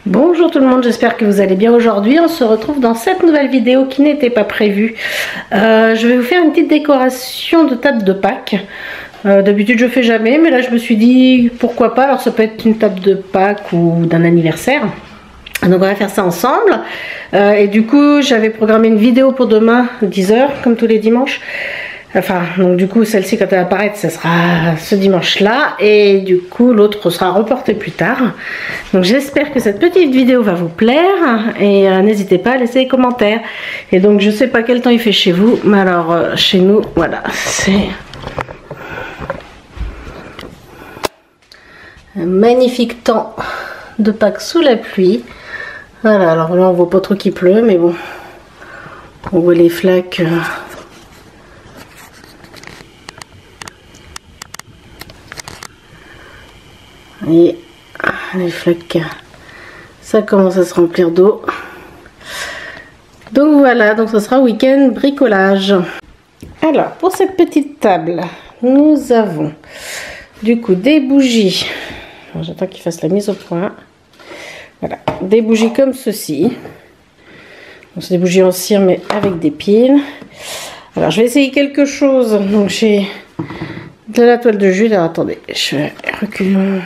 Bonjour tout le monde, j'espère que vous allez bien. Aujourd'hui on se retrouve dans cette nouvelle vidéo qui n'était pas prévue. Je vais vous faire une petite décoration de table de Pâques. D'habitude je fais jamais, mais là je me suis dit pourquoi pas. Alors ça peut être une table de Pâques ou d'un anniversaire. Donc on va faire ça ensemble. Et du coup j'avais programmé une vidéo pour demain 10 h comme tous les dimanches. Enfin, donc du coup, celle-ci, quand elle va apparaître, ça sera ce dimanche-là. Et du coup, l'autre sera reporté plus tard. Donc j'espère que cette petite vidéo va vous plaire. Et n'hésitez pas à laisser des commentaires. Et donc, je sais pas quel temps il fait chez vous. Mais alors, chez nous, voilà, c'est un magnifique temps de Pâques sous la pluie. Voilà, alors là, on voit pas trop qu'il pleut, mais bon. On voit les flaques... Et les flaques, ça commence à se remplir d'eau. Donc voilà, donc ce sera week-end bricolage. Alors pour cette petite table, nous avons du coup des bougies. J'attends qu'il fasse la mise au point. Voilà, des bougies comme ceci. C'est des bougies en cire mais avec des piles. Alors je vais essayer quelque chose. Donc j'ai de la toile de jute. Alors attendez, je vais reculer.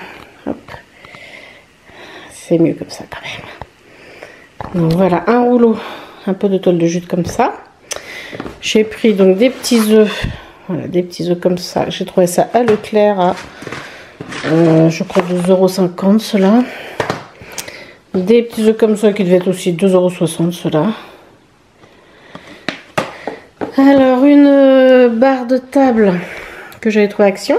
C'est mieux comme ça quand même. Donc voilà, un rouleau, un peu de toile de jute comme ça. J'ai pris donc des petits œufs, voilà, des petits œufs comme ça. J'ai trouvé ça à Leclerc à je crois 2,50 € cela. Des petits œufs comme ça qui devaient être aussi 2,60 € cela. Alors une barre de table que j'avais trouvé à Action.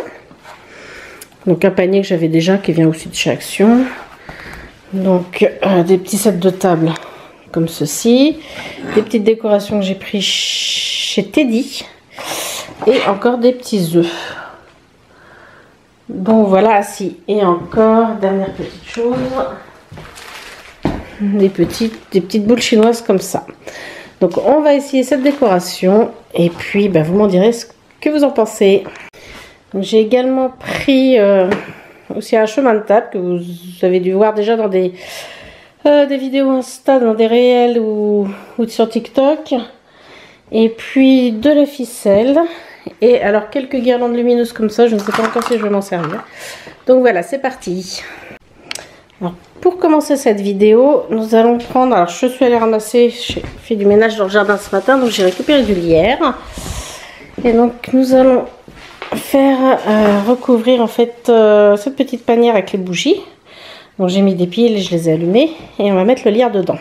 Donc un panier que j'avais déjà qui vient aussi de chez Action. Donc des petits sets de table comme ceci. Des petites décorations que j'ai pris chez Teddy. Et encore des petits œufs. Donc voilà, si. Et encore, dernière petite chose. Des petites boules chinoises comme ça. Donc on va essayer cette décoration. Et puis vous m'en direz ce que vous en pensez. J'ai également pris aussi un chemin de table que vous avez dû voir déjà dans des vidéos Insta, dans des réels ou sur TikTok. Et puis de la ficelle. Et alors quelques guirlandes lumineuses comme ça. Je ne sais pas encore si je vais m'en servir. Donc voilà, c'est parti. Alors pour commencer cette vidéo, nous allons prendre... Alors je suis allée ramasser, j'ai fait du ménage dans le jardin ce matin. Donc j'ai récupéré du lierre. Et donc nous allons... faire recouvrir en fait cette petite panière avec les bougies. Donc j'ai mis des piles et je les ai allumées et on va mettre le lierre dedans.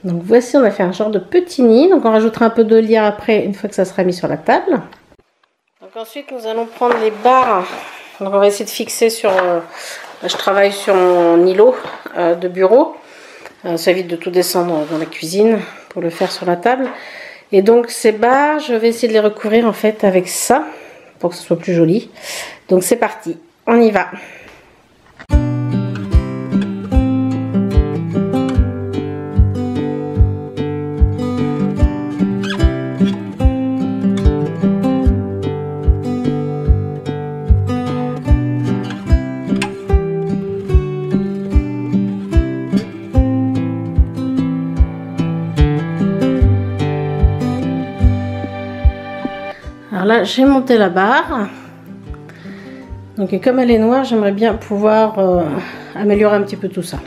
Donc voici, on a fait un genre de petit nid. Donc on rajoutera un peu de lierre après, une fois que ça sera mis sur la table. Donc ensuite nous allons prendre les barres. Donc on va essayer de fixer sur Je travaille sur mon îlot de bureau. Ça évite de tout descendre dans la cuisine pour le faire sur la table. Et donc ces barres, je vais essayer de les recouvrir en fait avec ça pour que ce soit plus joli. Donc c'est parti, on y va. Alors là, j'ai monté la barre. Donc, et comme elle est noire, j'aimerais bien pouvoir améliorer un petit peu tout ça.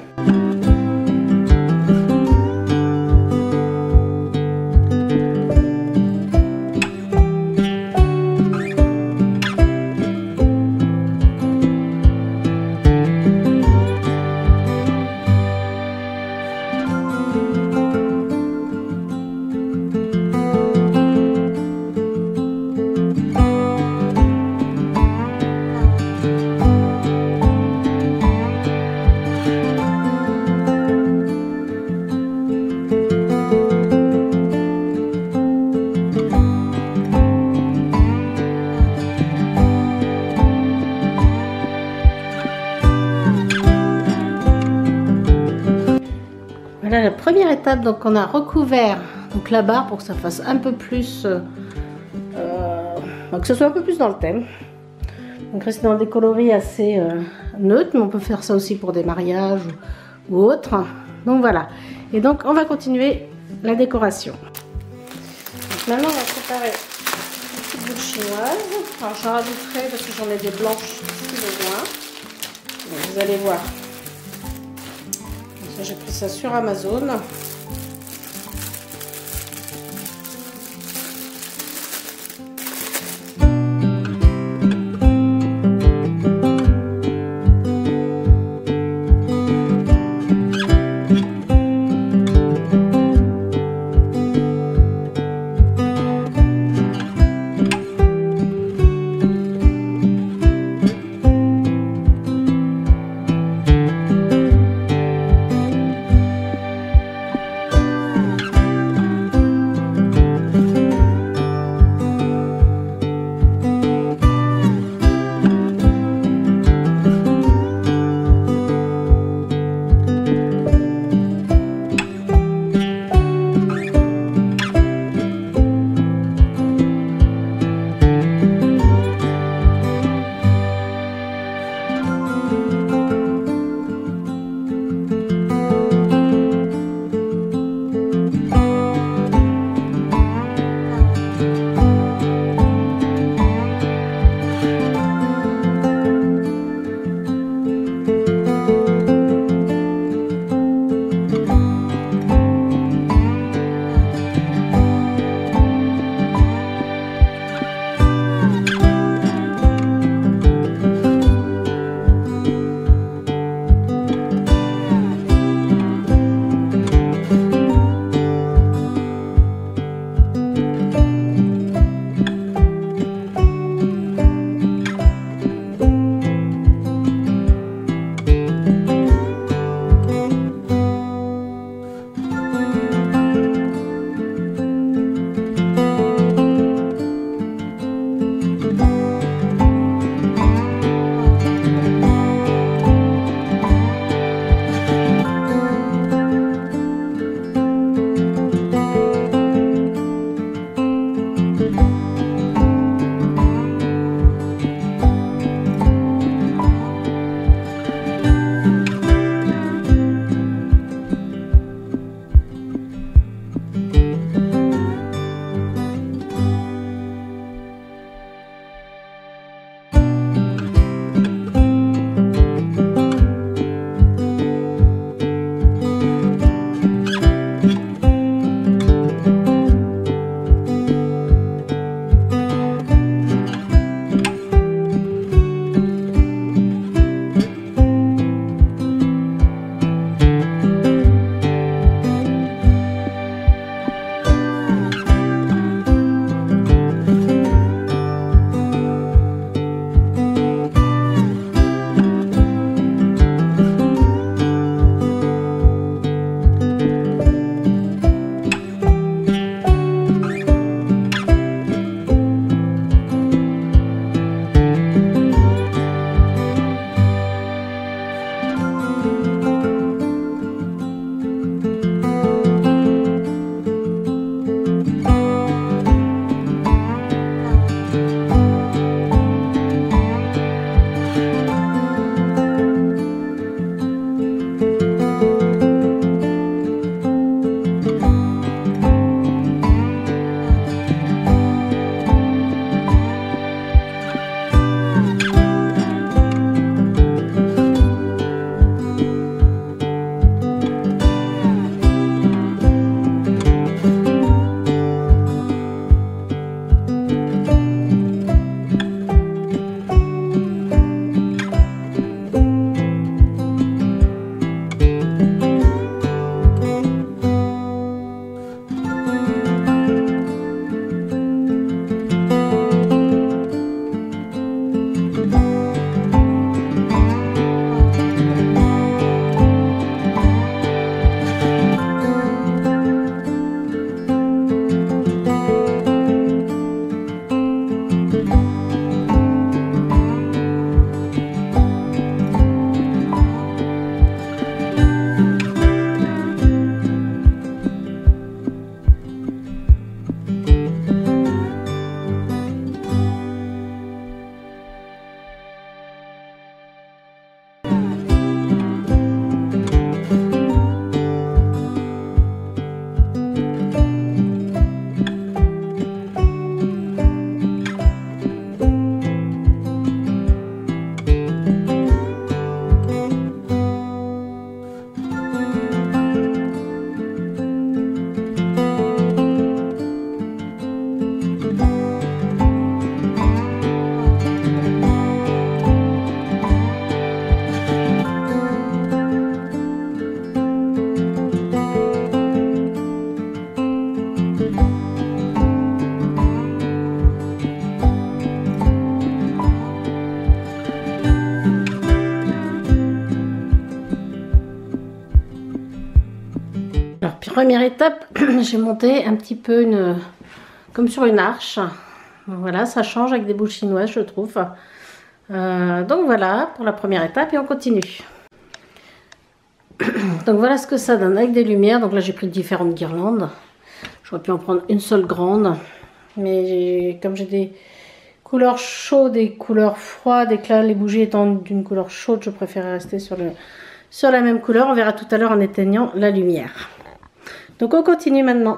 Voilà la première étape, donc on a recouvert donc la barre pour que ça fasse un peu plus, que ce soit un peu plus dans le thème. Donc rester dans des coloris assez neutres, mais on peut faire ça aussi pour des mariages ou autres. Donc voilà, et donc on va continuer la décoration. Donc maintenant on va préparer une petite boule chinoise. Alors j'en rajouterai parce que j'en ai des blanches si besoin. Donc, vous allez voir. J'ai pris ça sur Amazon. première étape, j'ai monté un petit peu comme sur une arche. Voilà, ça change avec des boules chinoises, je trouve. Donc voilà pour la première étape et on continue. Donc voilà ce que ça donne avec des lumières. Donc là j'ai pris différentes guirlandes. J'aurais pu en prendre une seule grande. Mais comme j'ai des couleurs chaudes et couleurs froides et que là les bougies étant d'une couleur chaude, je préférais rester sur la même couleur. On verra tout à l'heure en éteignant la lumière. Donc on continue maintenant.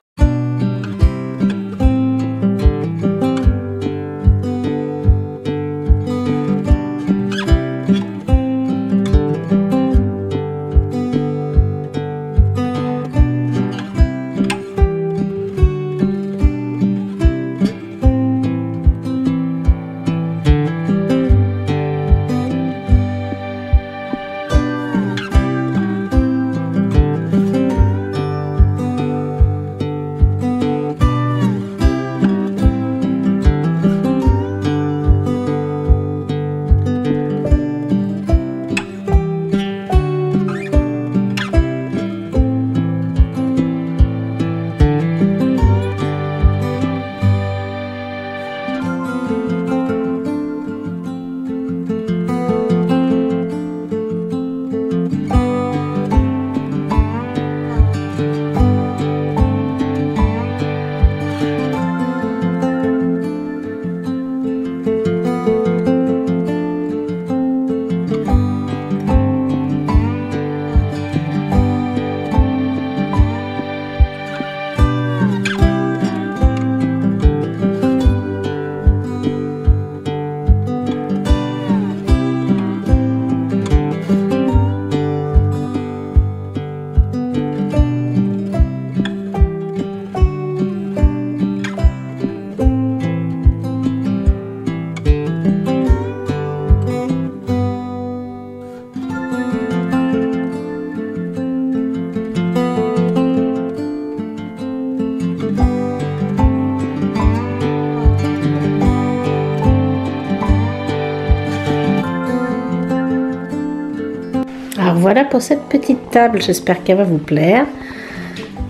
Alors voilà pour cette petite table, j'espère qu'elle va vous plaire.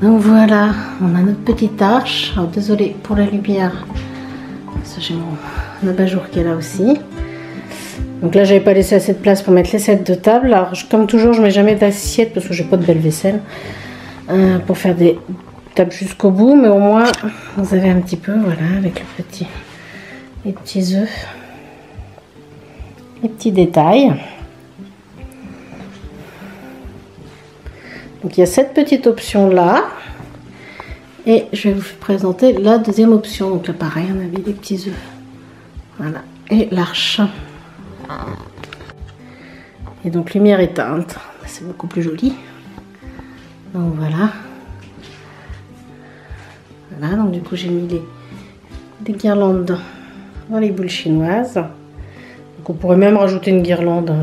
Donc voilà, on a notre petite arche. Alors désolé pour la lumière, j'ai mon abat-jour qui est là aussi. Donc là j'avais pas laissé assez de place pour mettre les sets de table. Alors comme toujours je mets jamais d'assiette parce que j'ai pas de belle vaisselle pour faire des tables jusqu'au bout, mais au moins vous avez un petit peu, voilà, avec les petits œufs, les petits détails. Donc il y a cette petite option là et je vais vous présenter la deuxième option. Donc là pareil, on avait des petits œufs, voilà, et l'arche. Et donc lumière éteinte, c'est beaucoup plus joli. Donc voilà, donc du coup j'ai mis des guirlandes dans les boules chinoises. Donc on pourrait même rajouter une guirlande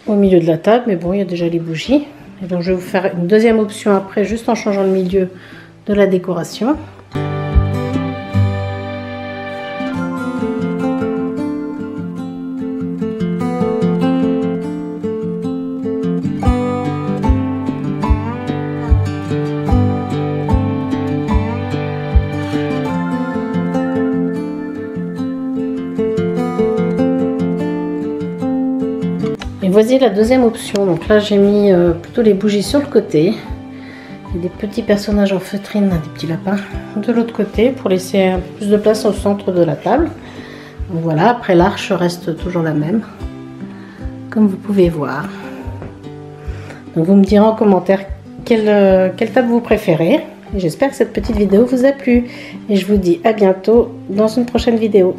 au milieu de la table, mais bon, il y a déjà les bougies. Et donc je vais vous faire une deuxième option après, juste en changeant le milieu de la décoration. Et voici la deuxième option. Donc là j'ai mis plutôt les bougies sur le côté et des petits personnages en feutrine, des petits lapins de l'autre côté pour laisser un peu plus de place au centre de la table. Donc voilà, après l'arche reste toujours la même, comme vous pouvez voir. Donc vous me direz en commentaire quelle table vous préférez. J'espère que cette petite vidéo vous a plu et je vous dis à bientôt dans une prochaine vidéo.